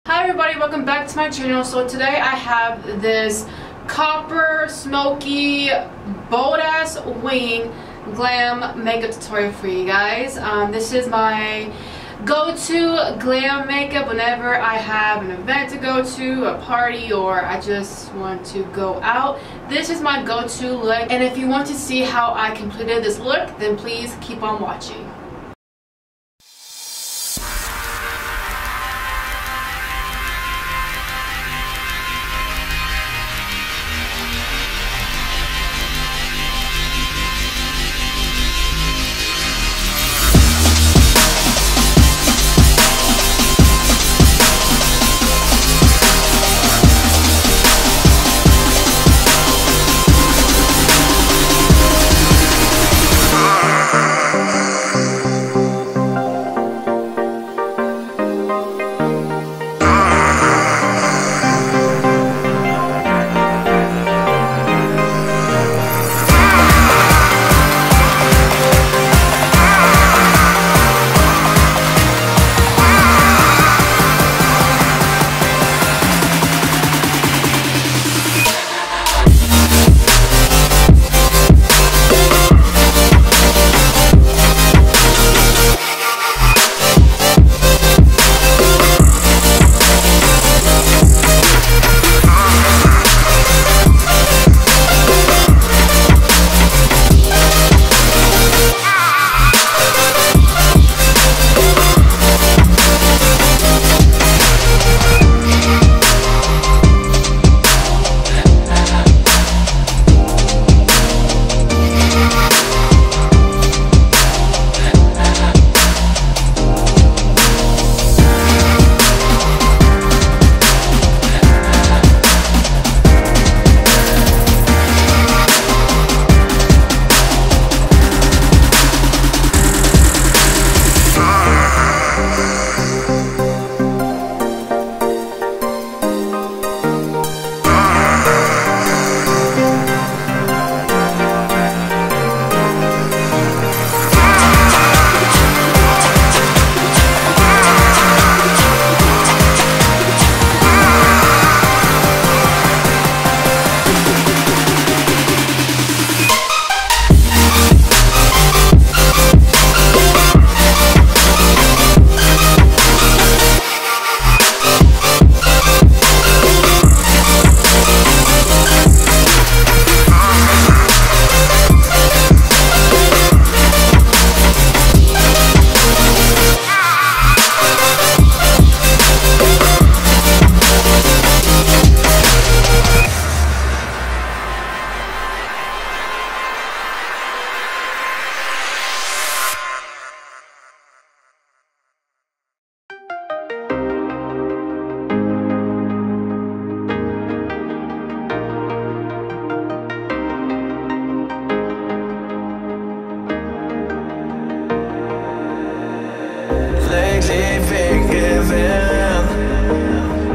Hi everybody, welcome back to my channel. So today I have this copper smoky bold ass wing glam makeup tutorial for you guys. This is my go-to glam makeup whenever I have an event to go to, a party, or I just want to go out. This is my go-to look, and if you want to see how I completed this look, then please keep on watching.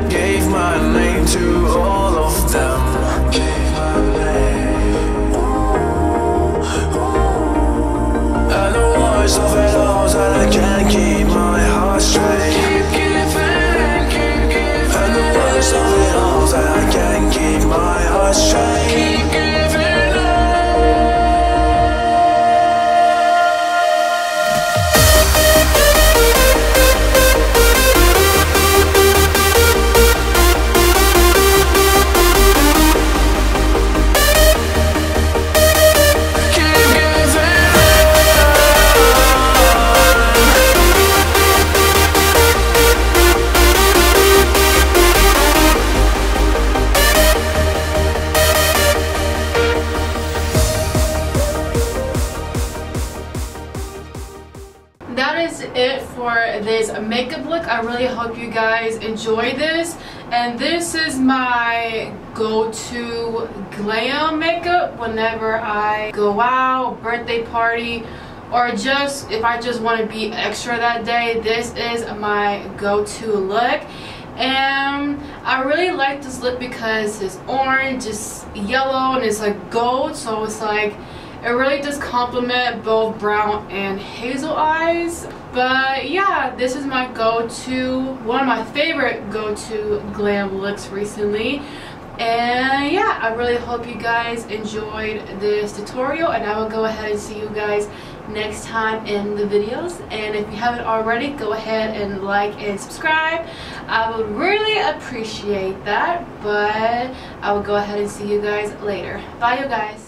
Gave my name to all of them. And the worst of it all is that I can't keep my heart straight. And the worst of it all is that I can't keep my heart straight. That is it for this makeup look. I really hope you guys enjoy this, and this is my go-to glam makeup whenever I go out, birthday party, or just if I just want to be extra that day. This is my go-to look, and I really like this look because it's orange, it's yellow, and it's like gold, so it's like it really does complement both brown and hazel eyes. But yeah, this is my go-to, one of my favorite go-to glam looks recently. And yeah, I really hope you guys enjoyed this tutorial, and I will go ahead and see you guys next time in the videos. And if you haven't already, go ahead and like and subscribe. I would really appreciate that. But I will go ahead and see you guys later. Bye, you guys.